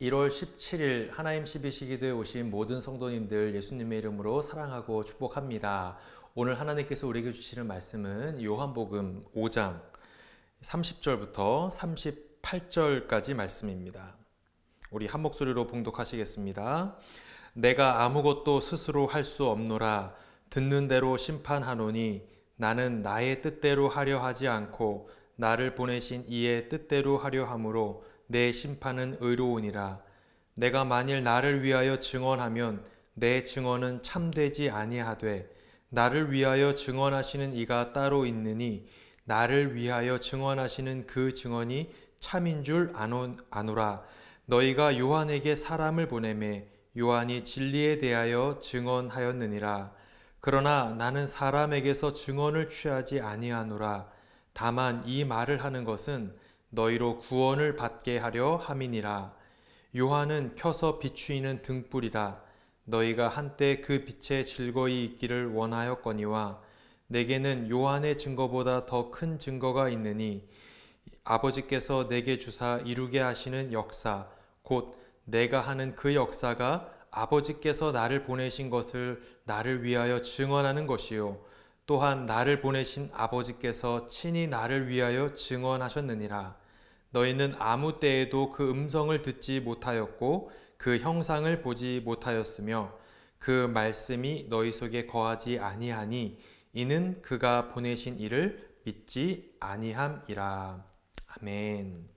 1월 17일 하나님 12시기도에 오신 모든 성도님들 예수님의 이름으로 사랑하고 축복합니다. 오늘 하나님께서 우리에게 주시는 말씀은 요한복음 5장 30절부터 38절까지 말씀입니다. 우리 한 목소리로 봉독하시겠습니다. 내가 아무것도 스스로 할 수 없노라. 듣는 대로 심판하노니 나는 나의 뜻대로 하려 하지 않고 나를 보내신 이의 뜻대로 하려 함으로 내 심판은 의로우니라. 내가 만일 나를 위하여 증언하면 내 증언은 참되지 아니하되 나를 위하여 증언하시는 이가 따로 있느니 나를 위하여 증언하시는 그 증언이 참인 줄 아노라. 너희가 요한에게 사람을 보내매 요한이 진리에 대하여 증언하였느니라. 그러나 나는 사람에게서 증언을 취하지 아니하노라. 다만 이 말을 하는 것은 너희로 구원을 받게 하려 함이니라. 요한은 켜서 비추이는 등불이다. 너희가 한때 그 빛에 즐거이 있기를 원하였거니와 내게는 요한의 증거보다 더 큰 증거가 있느니 아버지께서 내게 주사 이루게 하시는 역사 곧 내가 하는 그 역사가 아버지께서 나를 보내신 것을 나를 위하여 증언하는 것이요 또한 나를 보내신 아버지께서 친히 나를 위하여 증언하셨느니라. 너희는 아무 때에도 그 음성을 듣지 못하였고 그 형상을 보지 못하였으며 그 말씀이 너희 속에 거하지 아니하니 이는 그가 보내신 이를 믿지 아니함이라. 아멘.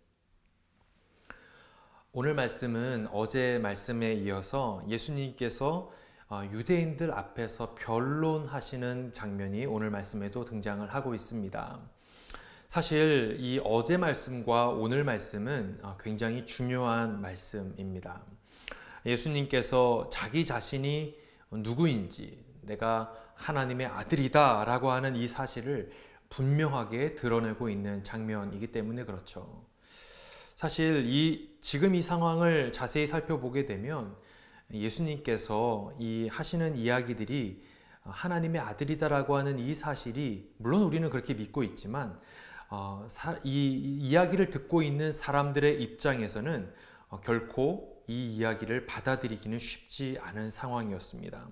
오늘 말씀은 어제 말씀에 이어서 예수님께서 유대인들 앞에서 변론하시는 장면이 오늘 말씀에도 등장을 하고 있습니다. 사실 이 어제 말씀과 오늘 말씀은 굉장히 중요한 말씀입니다. 예수님께서 자기 자신이 누구인지 내가 하나님의 아들이다 라고 하는 이 사실을 분명하게 드러내고 있는 장면이기 때문에 그렇죠. 사실 지금 이 상황을 자세히 살펴보게 되면 예수님께서 이 하시는 이야기들이 하나님의 아들이다라고 하는 이 사실이 물론 우리는 그렇게 믿고 있지만 이 이야기를 듣고 있는 사람들의 입장에서는 결코 이 이야기를 받아들이기는 쉽지 않은 상황이었습니다.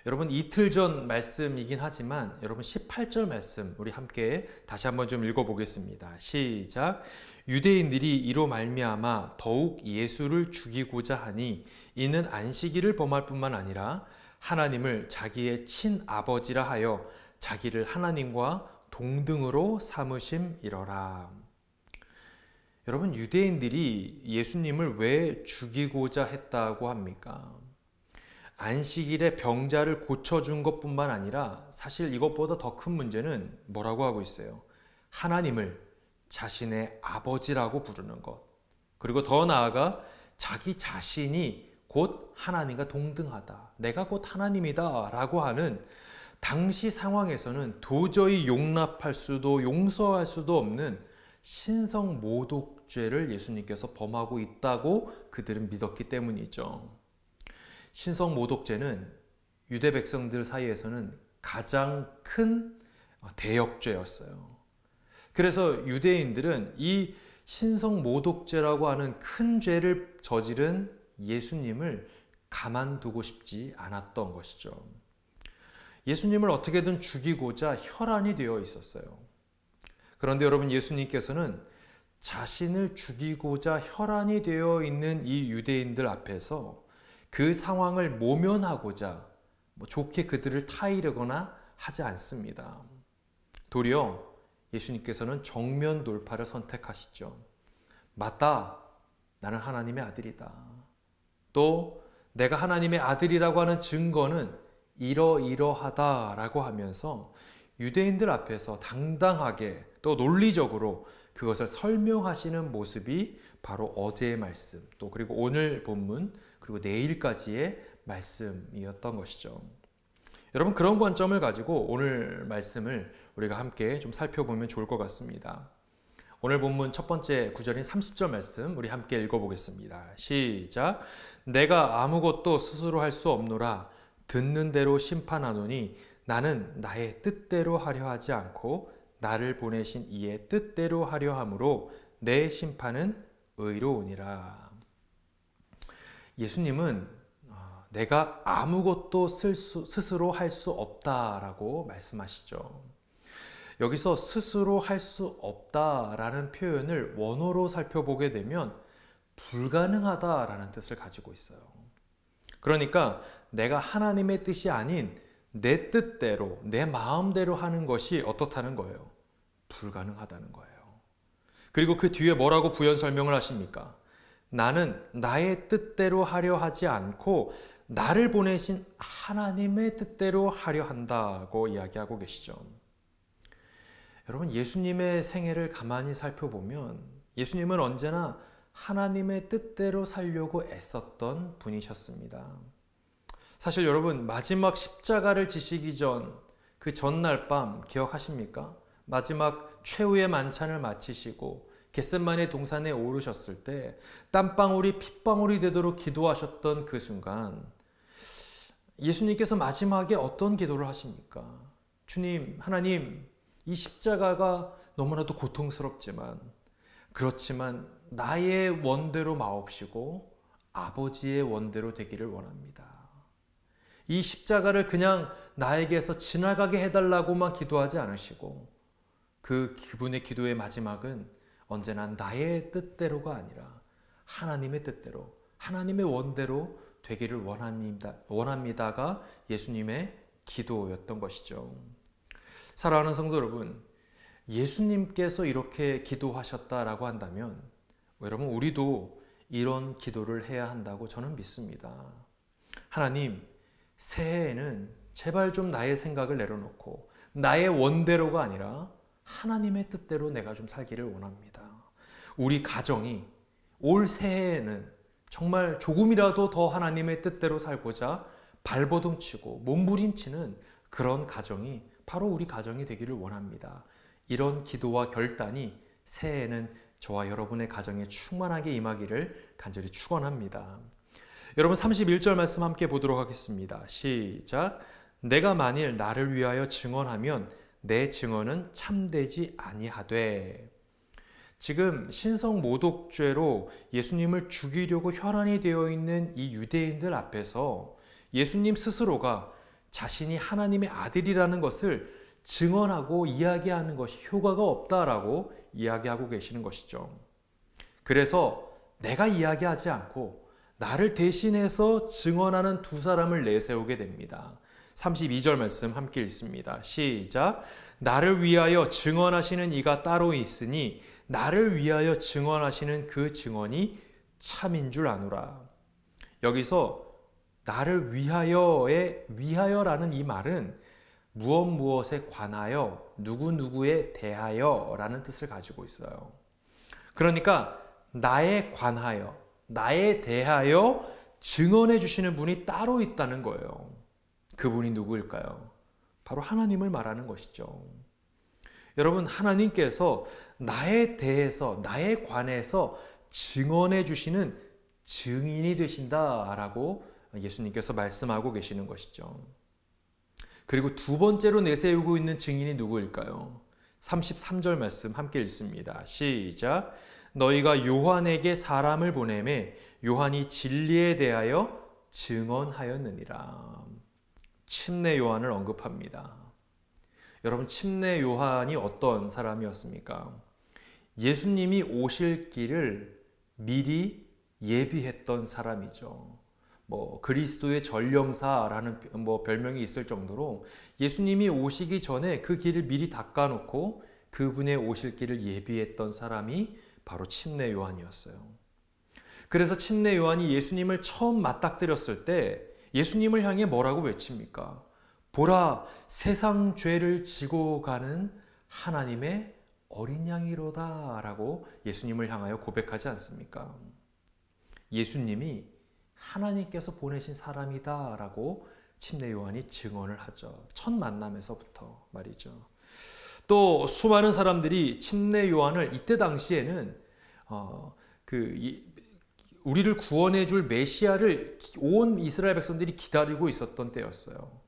여러분 이틀 전 말씀이긴 하지만 여러분 18절 말씀 우리 함께 다시 한번 좀 읽어보겠습니다. 시작. 유대인들이 이로 말미암아 더욱 예수를 죽이고자 하니 이는 안식일을 범할 뿐만 아니라 하나님을 자기의 친아버지라 하여 자기를 하나님과 동등으로 삼으심이러라. 여러분 유대인들이 예수님을 왜 죽이고자 했다고 합니까? 안식일에 병자를 고쳐준 것뿐만 아니라 사실 이것보다 더 큰 문제는 뭐라고 하고 있어요? 하나님을 자신의 아버지라고 부르는 것. 그리고 더 나아가 자기 자신이 곧 하나님과 동등하다. 내가 곧 하나님이다 라고 하는 당시 상황에서는 도저히 용납할 수도 용서할 수도 없는 신성 모독죄를 예수님께서 범하고 있다고 그들은 믿었기 때문이죠. 신성 모독죄는 유대 백성들 사이에서는 가장 큰 대역죄였어요. 그래서 유대인들은 이 신성 모독죄라고 하는 큰 죄를 저지른 예수님을 가만두고 싶지 않았던 것이죠. 예수님을 어떻게든 죽이고자 혈안이 되어 있었어요. 그런데 여러분 예수님께서는 자신을 죽이고자 혈안이 되어 있는 이 유대인들 앞에서 그 상황을 모면하고자 좋게 그들을 타이르거나 하지 않습니다. 도리어 예수님께서는 정면 돌파를 선택하시죠. 맞다. 나는 하나님의 아들이다. 또 내가 하나님의 아들이라고 하는 증거는 이러이러하다라고 하면서 유대인들 앞에서 당당하게 또 논리적으로 그것을 설명하시는 모습이 바로 어제의 말씀 또 그리고 오늘 본문 그리고 내일까지의 말씀이었던 것이죠. 여러분 그런 관점을 가지고 오늘 말씀을 우리가 함께 좀 살펴보면 좋을 것 같습니다. 오늘 본문 첫 번째 구절인 30절 말씀 우리 함께 읽어보겠습니다. 시작. 내가 아무것도 스스로 할 수 없노라. 듣는 대로 심판하노니 나는 나의 뜻대로 하려 하지 않고 나를 보내신 이의 뜻대로 하려 함으로 내 심판은 의로우니라. 예수님은 내가 아무것도 스스로 할 수 없다라고 말씀하시죠. 여기서 스스로 할 수 없다라는 표현을 원어로 살펴보게 되면 불가능하다라는 뜻을 가지고 있어요. 그러니까 내가 하나님의 뜻이 아닌 내 뜻대로, 내 마음대로 하는 것이 어떻다는 거예요? 불가능하다는 거예요. 그리고 그 뒤에 뭐라고 부연 설명을 하십니까? 나는 나의 뜻대로 하려 하지 않고 나를 보내신 하나님의 뜻대로 하려 한다고 이야기하고 계시죠. 여러분, 예수님의 생애를 가만히 살펴보면 예수님은 언제나 하나님의 뜻대로 살려고 애썼던 분이셨습니다. 사실 여러분, 마지막 십자가를 지시기 전 그 전날 밤 기억하십니까? 마지막 최후의 만찬을 마치시고 겟셋마네 동산에 오르셨을 때 땀방울이 핏방울이 되도록 기도하셨던 그 순간 예수님께서 마지막에 어떤 기도를 하십니까? 주님, 하나님, 이 십자가가 너무나도 고통스럽지만 그렇지만 나의 원대로 마옵시고 아버지의 원대로 되기를 원합니다. 이 십자가를 그냥 나에게서 지나가게 해달라고만 기도하지 않으시고 그분의 기도의 마지막은 언제나 나의 뜻대로가 아니라 하나님의 뜻대로, 하나님의 원대로 되기를 원합니다가 예수님의 기도였던 것이죠. 사랑하는 성도 여러분, 예수님께서 이렇게 기도하셨다라고 한다면 여러분, 우리도 이런 기도를 해야 한다고 저는 믿습니다. 하나님, 새해에는 제발 좀 나의 생각을 내려놓고 나의 원대로가 아니라 하나님의 뜻대로 내가 좀 살기를 원합니다. 우리 가정이 올 새해에는 정말 조금이라도 더 하나님의 뜻대로 살고자 발버둥치고 몸부림치는 그런 가정이 바로 우리 가정이 되기를 원합니다. 이런 기도와 결단이 새해에는 저와 여러분의 가정에 충만하게 임하기를 간절히 축원합니다. 여러분, 31절 말씀 함께 보도록 하겠습니다. 시작. 내가 만일 나를 위하여 증언하면 내 증언은 참되지 아니하되. 지금 신성모독죄로 예수님을 죽이려고 혈안이 되어 있는 이 유대인들 앞에서 예수님 스스로가 자신이 하나님의 아들이라는 것을 증언하고 이야기하는 것이 효과가 없다라고 이야기하고 계시는 것이죠. 그래서 내가 이야기하지 않고 나를 대신해서 증언하는 두 사람을 내세우게 됩니다. 32절 말씀 함께 읽습니다. 시작. 나를 위하여 증언하시는 이가 따로 있으니 나를 위하여 증언하시는 그 증언이 참인 줄 아노라. 여기서 나를 위하여의 위하여라는 이 말은 무엇에 관하여 누구누구에 대하여라는 뜻을 가지고 있어요. 그러니까 나에 관하여, 나에 대하여 증언해 주시는 분이 따로 있다는 거예요. 그분이 누구일까요? 바로 하나님을 말하는 것이죠. 여러분, 하나님께서 나에 대해서, 나에 관해서 증언해 주시는 증인이 되신다라고 예수님께서 말씀하고 계시는 것이죠. 그리고 두 번째로 내세우고 있는 증인이 누구일까요? 33절 말씀 함께 읽습니다. 시작. 너희가 요한에게 사람을 보내매 요한이 진리에 대하여 증언하였느니라. 침례 요한을 언급합니다. 여러분, 침례 요한이 어떤 사람이었습니까? 예수님이 오실 길을 미리 예비했던 사람이죠. 그리스도의 전령사라는 별명이 있을 정도로 예수님이 오시기 전에 그 길을 미리 닦아놓고 그분의 오실 길을 예비했던 사람이 바로 침례 요한이었어요. 그래서 침례 요한이 예수님을 처음 맞닥뜨렸을 때 예수님을 향해 뭐라고 외칩니까? 보라, 세상 죄를 지고 가는 하나님의 어린 양이로다 라고 예수님을 향하여 고백하지 않습니까? 예수님이 하나님께서 보내신 사람이다 라고 침례 요한이 증언을 하죠. 첫 만남에서부터 말이죠. 또 수많은 사람들이 침례 요한을 이때 당시에는 우리를 구원해 줄 메시아를 온 이스라엘 백성들이 기다리고 있었던 때였어요.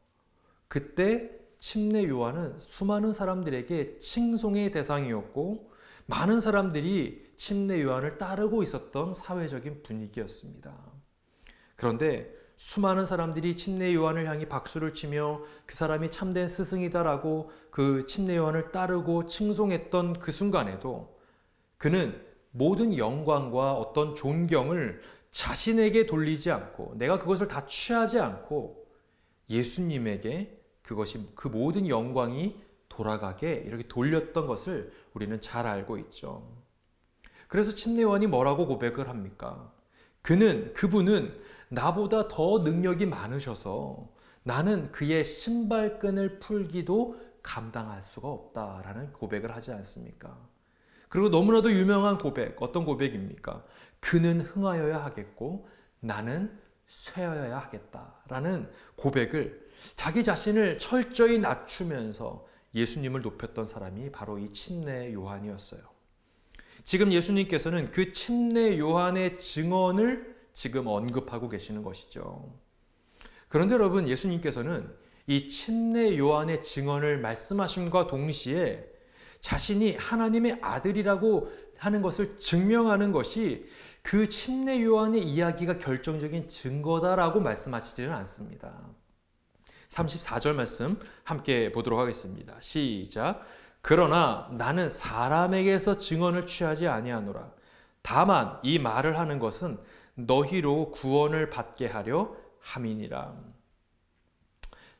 그때 침례 요한은 수많은 사람들에게 칭송의 대상이었고 많은 사람들이 침례 요한을 따르고 있었던 사회적인 분위기였습니다. 그런데 수많은 사람들이 침례 요한을 향해 박수를 치며 그 사람이 참된 스승이다라고 그 침례 요한을 따르고 칭송했던 그 순간에도 그는 모든 영광과 어떤 존경을 자신에게 돌리지 않고 내가 그것을 다 취하지 않고 예수님에게 그것이 그 모든 영광이 돌아가게 이렇게 돌렸던 것을 우리는 잘 알고 있죠. 그래서 침례 요한이 뭐라고 고백을 합니까? 그분은 나보다 더 능력이 많으셔서 나는 그의 신발끈을 풀기도 감당할 수가 없다라는 고백을 하지 않습니까? 그리고 너무나도 유명한 고백, 어떤 고백입니까? 그는 흥하여야 하겠고 나는 쇠하여야 하겠다라는 고백을 자기 자신을 철저히 낮추면서 예수님을 높였던 사람이 바로 이 침례 요한이었어요. 지금 예수님께서는 그 침례 요한의 증언을 지금 언급하고 계시는 것이죠. 그런데 여러분, 예수님께서는 이 침례 요한의 증언을 말씀하심과 동시에 자신이 하나님의 아들이라고 하는 것을 증명하는 것이 그 침례 요한의 이야기가 결정적인 증거다라고 말씀하시지는 않습니다. 34절 말씀 함께 보도록 하겠습니다. 시작. 그러나 나는 사람에게서 증언을 취하지 아니하노라. 다만 이 말을 하는 것은 너희로 구원을 받게 하려 함이니라.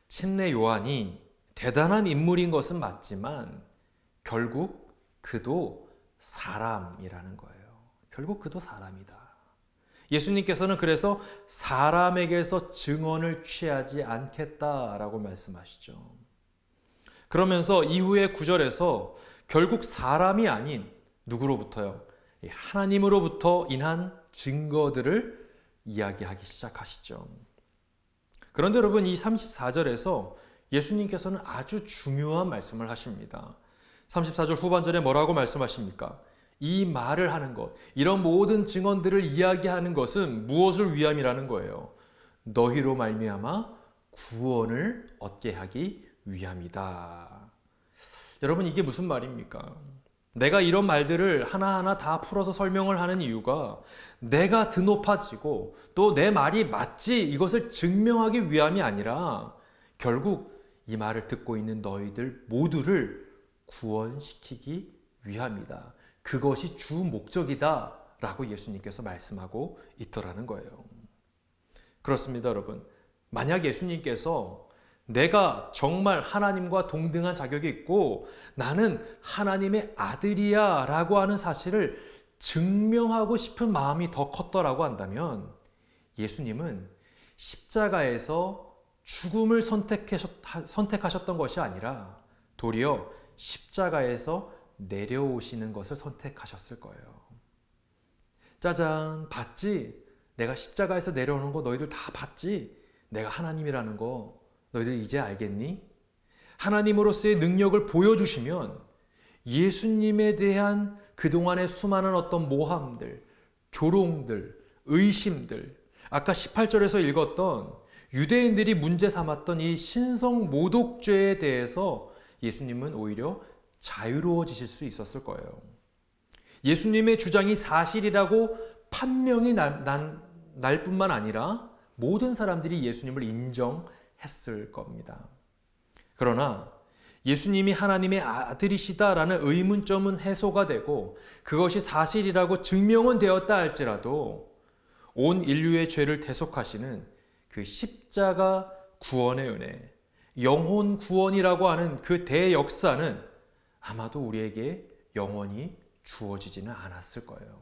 침례 요한이 대단한 인물인 것은 맞지만 결국 그도 사람이라는 거예요. 결국 그도 사람이다. 예수님께서는 그래서 사람에게서 증언을 취하지 않겠다라고 말씀하시죠. 그러면서 이후의 9절에서 결국 사람이 아닌 누구로부터요? 하나님으로부터 인한 증거들을 이야기하기 시작하시죠. 그런데 여러분, 이 34절에서 예수님께서는 아주 중요한 말씀을 하십니다. 34절 후반절에 뭐라고 말씀하십니까? 이 말을 하는 것, 이런 모든 증언들을 이야기하는 것은 무엇을 위함이라는 거예요? 너희로 말미암아 구원을 얻게 하기 위함이다. 여러분, 이게 무슨 말입니까? 내가 이런 말들을 하나하나 다 풀어서 설명을 하는 이유가 내가 드높아지고 또 내 말이 맞지 이것을 증명하기 위함이 아니라 결국 이 말을 듣고 있는 너희들 모두를 구원시키기 위함이다. 그것이 주 목적이다 라고 예수님께서 말씀하고 있더라는 거예요. 그렇습니다, 여러분. 만약 예수님께서 내가 정말 하나님과 동등한 자격이 있고 나는 하나님의 아들이야 라고 하는 사실을 증명하고 싶은 마음이 더 컸더라고 한다면 예수님은 십자가에서 죽음을 선택하셨던 것이 아니라 도리어 십자가에서 내려오시는 것을 선택하셨을 거예요. 짜잔, 봤지? 내가 십자가에서 내려오는 거 너희들 다 봤지? 내가 하나님이라는 거 너희들 이제 알겠니? 하나님으로서의 능력을 보여주시면 예수님에 대한 그동안의 수많은 어떤 모함들, 조롱들, 의심들, 아까 18절에서 읽었던 유대인들이 문제 삼았던 이 신성 모독죄에 대해서 예수님은 오히려 자유로워지실 수 있었을 거예요. 예수님의 주장이 사실이라고 판명이 날 뿐만 아니라 모든 사람들이 예수님을 인정했을 겁니다. 그러나 예수님이 하나님의 아들이시다라는 의문점은 해소가 되고 그것이 사실이라고 증명은 되었다 할지라도 온 인류의 죄를 대속하시는 그 십자가 구원의 은혜, 영혼 구원이라고 하는 그 대역사는 아마도 우리에게 영원히 주어지지는 않았을 거예요.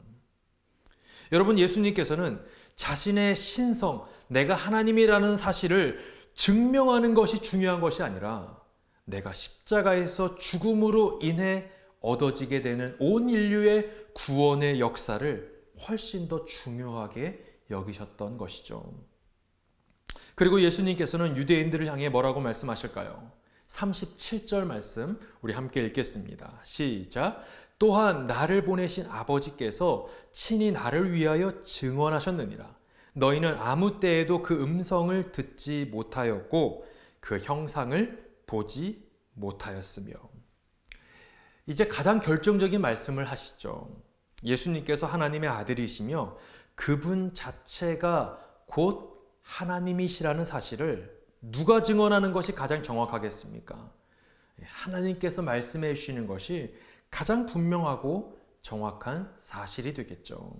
여러분, 예수님께서는 자신의 신성, 내가 하나님이라는 사실을 증명하는 것이 중요한 것이 아니라 내가 십자가에서 죽음으로 인해 얻어지게 되는 온 인류의 구원의 역사를 훨씬 더 중요하게 여기셨던 것이죠. 그리고 예수님께서는 유대인들을 향해 뭐라고 말씀하실까요? 37절 말씀 우리 함께 읽겠습니다. 시작. 또한 나를 보내신 아버지께서 친히 나를 위하여 증언하셨느니라. 너희는 아무 때에도 그 음성을 듣지 못하였고 그 형상을 보지 못하였으며. 이제 가장 결정적인 말씀을 하시죠. 예수님께서 하나님의 아들이시며 그분 자체가 곧 하나님이시라는 사실을 누가 증언하는 것이 가장 정확하겠습니까? 하나님께서 말씀해 주시는 것이 가장 분명하고 정확한 사실이 되겠죠.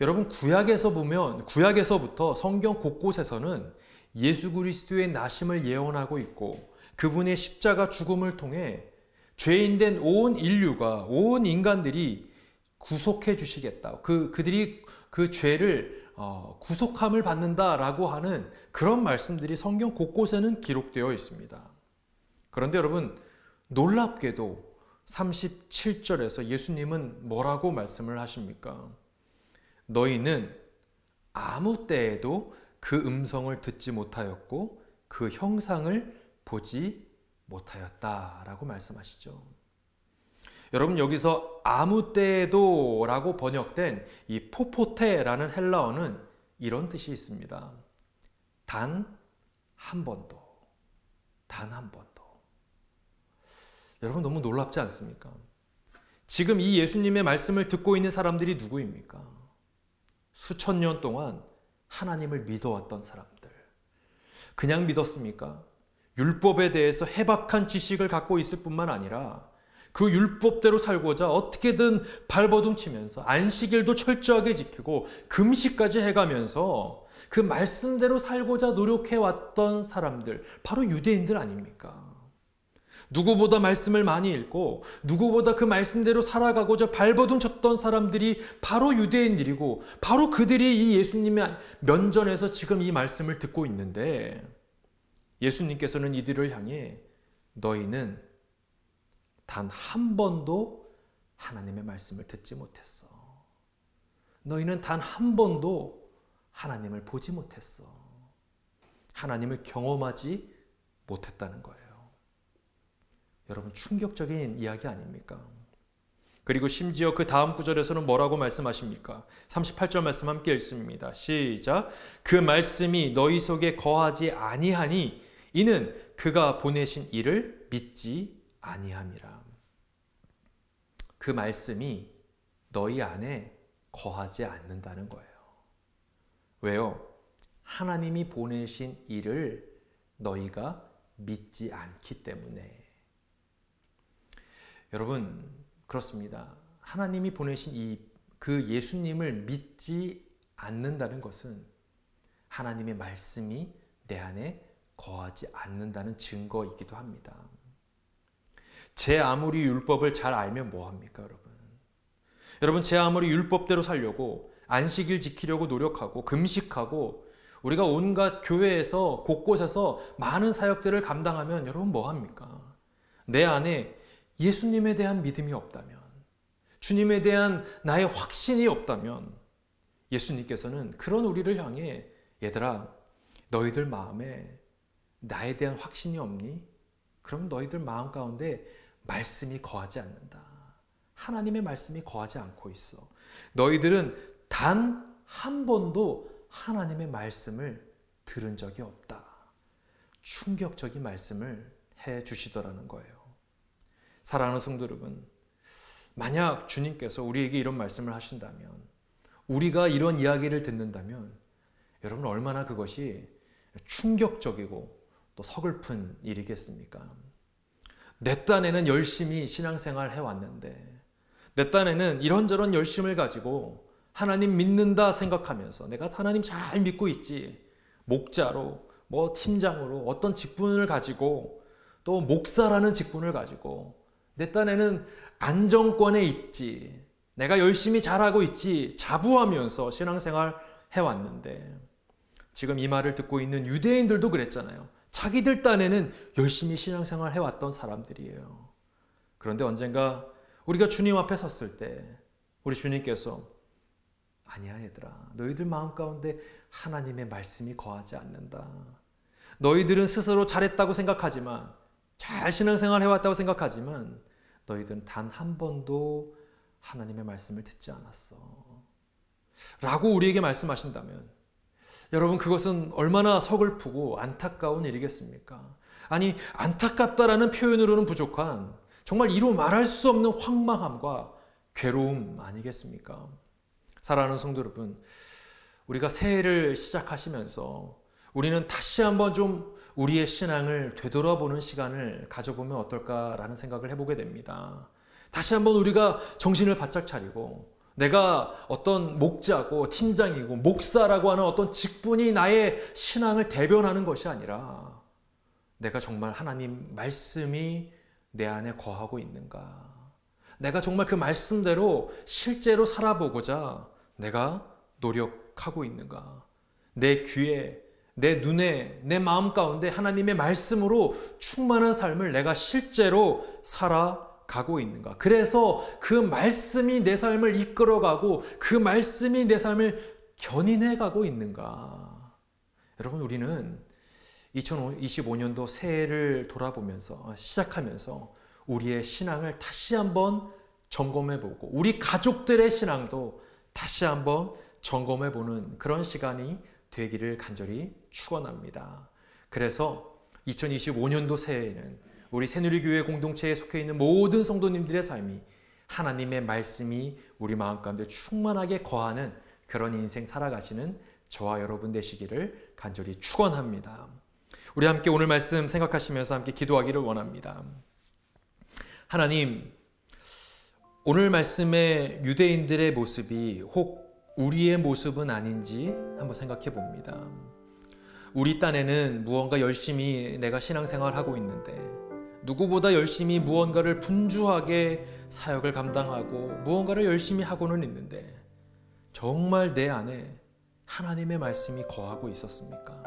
여러분, 구약에서부터 성경 곳곳에서는 예수 그리스도의 나심을 예언하고 있고 그분의 십자가 죽음을 통해 죄인된 온 인류가, 온 인간들이 구속해 주시겠다. 그들이 그 죄를 구속함을 받는다라고 하는 그런 말씀들이 성경 곳곳에는 기록되어 있습니다. 그런데 여러분, 놀랍게도 37절에서 예수님은 뭐라고 말씀을 하십니까? 너희는 아무 때에도 그 음성을 듣지 못하였고 그 형상을 보지 못하였다라고 말씀하시죠. 여러분, 여기서 아무 때에도 라고 번역된 이 포포테라는 헬라어는 이런 뜻이 있습니다. 단 한 번도. 단 한 번도. 여러분, 너무 놀랍지 않습니까? 지금 이 예수님의 말씀을 듣고 있는 사람들이 누구입니까? 수천 년 동안 하나님을 믿어왔던 사람들. 그냥 믿었습니까? 율법에 대해서 해박한 지식을 갖고 있을 뿐만 아니라 그 율법대로 살고자 어떻게든 발버둥치면서 안식일도 철저하게 지키고 금식까지 해가면서 그 말씀대로 살고자 노력해왔던 사람들, 바로 유대인들 아닙니까? 누구보다 말씀을 많이 읽고 누구보다 그 말씀대로 살아가고자 발버둥쳤던 사람들이 바로 유대인들이고 바로 그들이 이 예수님의 면전에서 지금 이 말씀을 듣고 있는데 예수님께서는 이들을 향해 너희는 단 한 번도 하나님의 말씀을 듣지 못했어. 너희는 단 한 번도 하나님을 보지 못했어. 하나님을 경험하지 못했다는 거예요. 여러분, 충격적인 이야기 아닙니까? 그리고 심지어 그 다음 구절에서는 뭐라고 말씀하십니까? 38절 말씀 함께 읽습니다. 시작. 그 말씀이 너희 속에 거하지 아니하니 이는 그가 보내신 이를 믿지 아니함이라. 그 말씀이 너희 안에 거하지 않는다는 거예요. 왜요? 하나님이 보내신 이를 너희가 믿지 않기 때문에. 여러분, 그렇습니다. 하나님이 보내신 그 예수님을 믿지 않는다는 것은 하나님의 말씀이 내 안에 거하지 않는다는 증거이기도 합니다. 제 아무리 율법을 잘 알면 뭐합니까, 여러분? 여러분, 제 아무리 율법대로 살려고 안식일 지키려고 노력하고 금식하고 우리가 온갖 교회에서 곳곳에서 많은 사역들을 감당하면 여러분 뭐합니까? 내 안에 예수님에 대한 믿음이 없다면, 주님에 대한 나의 확신이 없다면 예수님께서는 그런 우리를 향해 얘들아, 너희들 마음에 나에 대한 확신이 없니? 그럼 너희들 마음 가운데 말씀이 거하지 않는다. 하나님의 말씀이 거하지 않고 있어. 너희들은 단 한 번도 하나님의 말씀을 들은 적이 없다. 충격적인 말씀을 해 주시더라는 거예요. 사랑하는 성도 여러분, 만약 주님께서 우리에게 이런 말씀을 하신다면, 우리가 이런 이야기를 듣는다면 여러분 얼마나 그것이 충격적이고 또 서글픈 일이겠습니까? 내 딴에는 열심히 신앙생활 해왔는데 내 딴에는 이런저런 열심을 가지고 하나님 믿는다 생각하면서 내가 하나님 잘 믿고 있지, 목자로 팀장으로 어떤 직분을 가지고 또 목사라는 직분을 가지고 내 딴에는 안정권에 있지, 내가 열심히 잘하고 있지 자부하면서 신앙생활 해왔는데 지금 이 말을 듣고 있는 유대인들도 그랬잖아요. 자기들 딴에는 열심히 신앙생활 해왔던 사람들이에요. 그런데 언젠가 우리가 주님 앞에 섰을 때 우리 주님께서 아니야 얘들아, 너희들 마음 가운데 하나님의 말씀이 거하지 않는다. 너희들은 스스로 잘했다고 생각하지만, 잘 신앙생활 해왔다고 생각하지만 너희들은 단 한 번도 하나님의 말씀을 듣지 않았어 라고 우리에게 말씀하신다면 여러분, 그것은 얼마나 서글프고 안타까운 일이겠습니까? 아니, 안타깝다라는 표현으로는 부족한 정말 이루 말할 수 없는 황망함과 괴로움 아니겠습니까? 사랑하는 성도 여러분, 우리가 새해를 시작하시면서 우리는 다시 한번 좀 우리의 신앙을 되돌아보는 시간을 가져보면 어떨까라는 생각을 해보게 됩니다. 다시 한번 우리가 정신을 바짝 차리고 내가 어떤 목자고 팀장이고 목사라고 하는 어떤 직분이 나의 신앙을 대변하는 것이 아니라 내가 정말 하나님 말씀이 내 안에 거하고 있는가? 내가 정말 그 말씀대로 실제로 살아보고자 내가 노력하고 있는가? 내 귀에, 내 눈에, 내 마음 가운데 하나님의 말씀으로 충만한 삶을 내가 실제로 살아가고 있는가? 그래서 그 말씀이 내 삶을 이끌어가고 그 말씀이 내 삶을 견인해가고 있는가? 여러분, 우리는 2025년도 새해를 돌아보면서 시작하면서 우리의 신앙을 다시 한번 점검해보고 우리 가족들의 신앙도 다시 한번 점검해보는 그런 시간이 되기를 간절히 축원합니다. 그래서 2025년도 새해에는 우리 새누리교회 공동체에 속해 있는 모든 성도님들의 삶이 하나님의 말씀이 우리 마음 가운데 충만하게 거하는 그런 인생 살아가시는 저와 여러분 되시기를 간절히 축원합니다. 우리 함께 오늘 말씀 생각하시면서 함께 기도하기를 원합니다. 하나님, 오늘 말씀의 유대인들의 모습이 혹 우리의 모습은 아닌지 한번 생각해 봅니다. 우리 딴에는 무언가 열심히 내가 신앙생활하고 있는데 누구보다 열심히 무언가를 분주하게 사역을 감당하고 무언가를 열심히 하고는 있는데 정말 내 안에 하나님의 말씀이 거하고 있었습니까?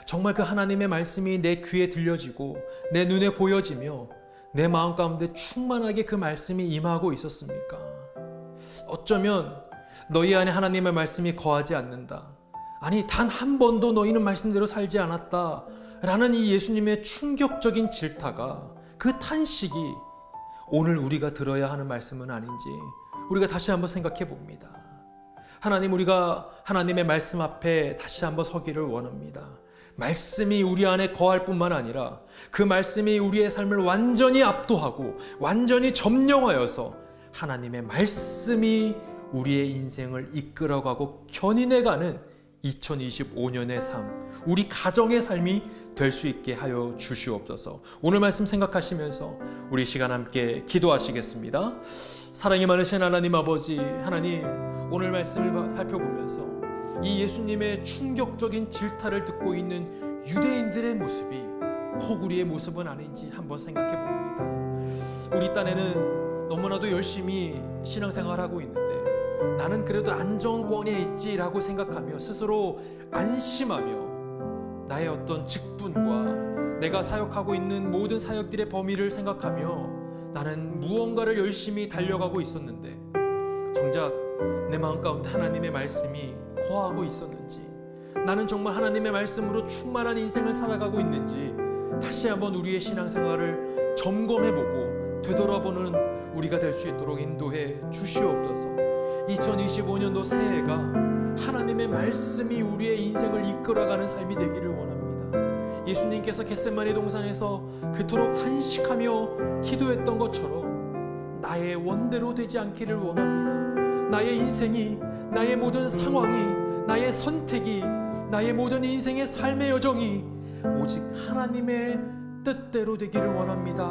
정말 그 하나님의 말씀이 내 귀에 들려지고 내 눈에 보여지며 내 마음 가운데 충만하게 그 말씀이 임하고 있었습니까? 어쩌면 너희 안에 하나님의 말씀이 거하지 않는다. 아니, 단 한 번도 너희는 말씀대로 살지 않았다. 라는 이 예수님의 충격적인 질타가, 그 탄식이 오늘 우리가 들어야 하는 말씀은 아닌지 우리가 다시 한번 생각해 봅니다. 하나님, 우리가 하나님의 말씀 앞에 다시 한번 서기를 원합니다. 말씀이 우리 안에 거할 뿐만 아니라 그 말씀이 우리의 삶을 완전히 압도하고 완전히 점령하여서 하나님의 말씀이 우리의 인생을 이끌어가고 견인해가는 2025년의 삶, 우리 가정의 삶이 될 수 있게 하여 주시옵소서. 오늘 말씀 생각하시면서 우리 시간 함께 기도하시겠습니다. 사랑이 많으신 하나님 아버지, 하나님, 오늘 말씀을 살펴보면서 이 예수님의 충격적인 질타를 듣고 있는 유대인들의 모습이 혹 우리의 모습은 아닌지 한번 생각해 봅니다. 우리 딴에는 너무나도 열심히 신앙생활하고 있는데 나는 그래도 안정권에 있지라고 생각하며 스스로 안심하며 나의 어떤 직분과 내가 사역하고 있는 모든 사역들의 범위를 생각하며 나는 무언가를 열심히 달려가고 있었는데 정작 내 마음 가운데 하나님의 말씀이 거하고 있었는지, 나는 정말 하나님의 말씀으로 충만한 인생을 살아가고 있는지 다시 한번 우리의 신앙생활을 점검해보고 되돌아보는 우리가 될 수 있도록 인도해 주시옵소서. 2025년도 새해가 하나님의 말씀이 우리의 인생을 이끌어가는 삶이 되기를 원합니다. 예수님께서 겟세마네 동산에서 그토록 탄식하며 기도했던 것처럼 나의 원대로 되지 않기를 원합니다. 나의 인생이, 나의 모든 상황이, 나의 선택이, 나의 모든 인생의 삶의 여정이 오직 하나님의 뜻대로 되기를 원합니다.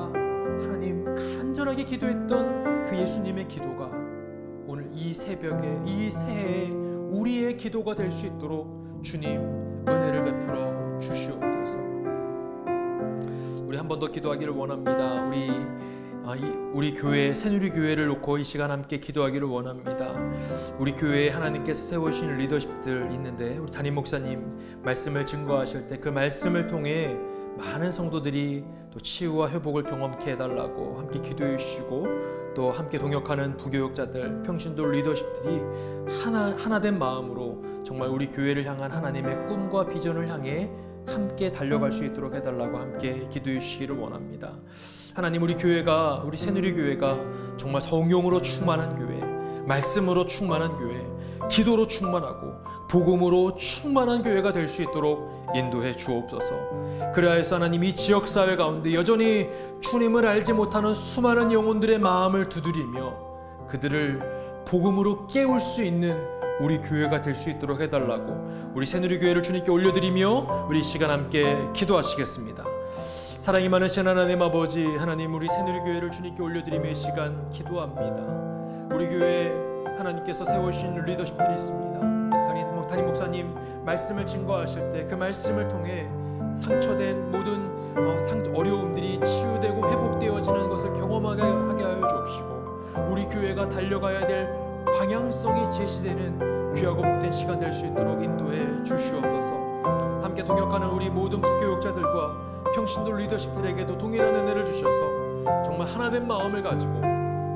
하나님, 간절하게 기도했던 그 예수님의 기도가 오늘 이 새벽에, 이 새해에 우리의 기도가 될 수 있도록 주님 은혜를 베풀어 주시옵소서. 우리 한 번 더 기도하기를 원합니다. 우리 교회, 새누리교회를 놓고 이 시간 함께 기도하기를 원합니다. 우리 교회에 하나님께서 세우신 리더십들 있는데 우리 담임 목사님 말씀을 증거하실 때 그 말씀을 통해 많은 성도들이 또 치유와 회복을 경험케 해달라고 함께 기도해 주시고, 또 함께 동역하는 부교육자들, 평신도 리더십들이 하나된 마음으로 정말 우리 교회를 향한 하나님의 꿈과 비전을 향해 함께 달려갈 수 있도록 해달라고 함께 기도해 주시기를 원합니다. 하나님, 우리 교회가, 우리 새누리교회가 정말 성령으로 충만한 교회, 말씀으로 충만한 교회, 기도로 충만하고 복음으로 충만한 교회가 될 수 있도록 인도해 주옵소서. 그리하여서 하나님, 이 지역사회 가운데 여전히 주님을 알지 못하는 수많은 영혼들의 마음을 두드리며 그들을 복음으로 깨울 수 있는 우리 교회가 될 수 있도록 해달라고 우리 새누리교회를 주님께 올려드리며 우리 시간 함께 기도하시겠습니다. 사랑이 많으신 하나님 아버지, 하나님 우리 새누리교회를 주님께 올려드리며 이 시간 기도합니다. 우리 교회에 하나님께서 세우신 리더십들이 있습니다. 담임 목사님 말씀을 증거하실 때 그 말씀을 통해 상처된 모든 어려움들이 치유되고 회복되어지는 것을 경험하게 하여 주옵시고 우리 교회가 달려가야 될 방향성이 제시되는 귀하고 복된 시간 될 수 있도록 인도해 주시옵소서. 함께 동역하는 우리 모든 부교육자들과 평신도 리더십들에게도 동일한 은혜를 주셔서 정말 하나된 마음을 가지고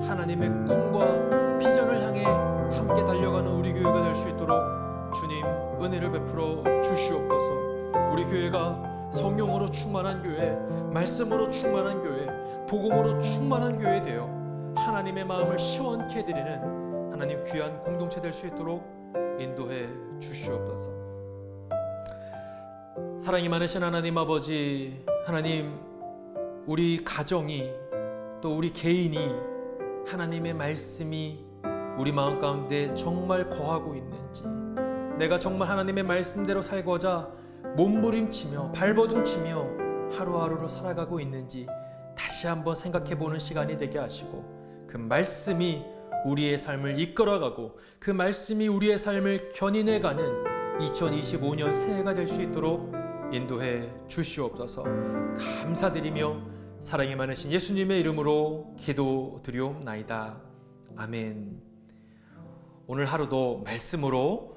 하나님의 꿈과 비전을 향해 함께 달려가는 우리 교회가 될 수 있도록 주님 은혜를 베풀어 주시옵소서. 우리 교회가 성령으로 충만한 교회, 말씀으로 충만한 교회, 복음으로 충만한 교회 되어 하나님의 마음을 시원케 해드리는 하나님 귀한 공동체 될 수 있도록 인도해 주시옵소서. 사랑이 많으신 하나님 아버지, 하나님 우리 가정이 또 우리 개인이 하나님의 말씀이 우리 마음 가운데 정말 거하고 있는지, 내가 정말 하나님의 말씀대로 살고자 몸부림치며 발버둥치며 하루하루를 살아가고 있는지 다시 한번 생각해보는 시간이 되게 하시고 그 말씀이 우리의 삶을 이끌어가고 그 말씀이 우리의 삶을 견인해가는 2025년 새해가 될 수 있도록 인도해 주시옵소서. 감사드리며 사랑이 많으신 예수님의 이름으로 기도드리옵나이다. 아멘. 오늘 하루도 말씀으로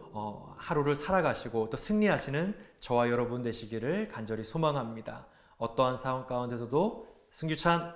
하루를 살아가시고 또 승리하시는 저와 여러분 되시기를 간절히 소망합니다. 어떠한 상황 가운데서도 승규찬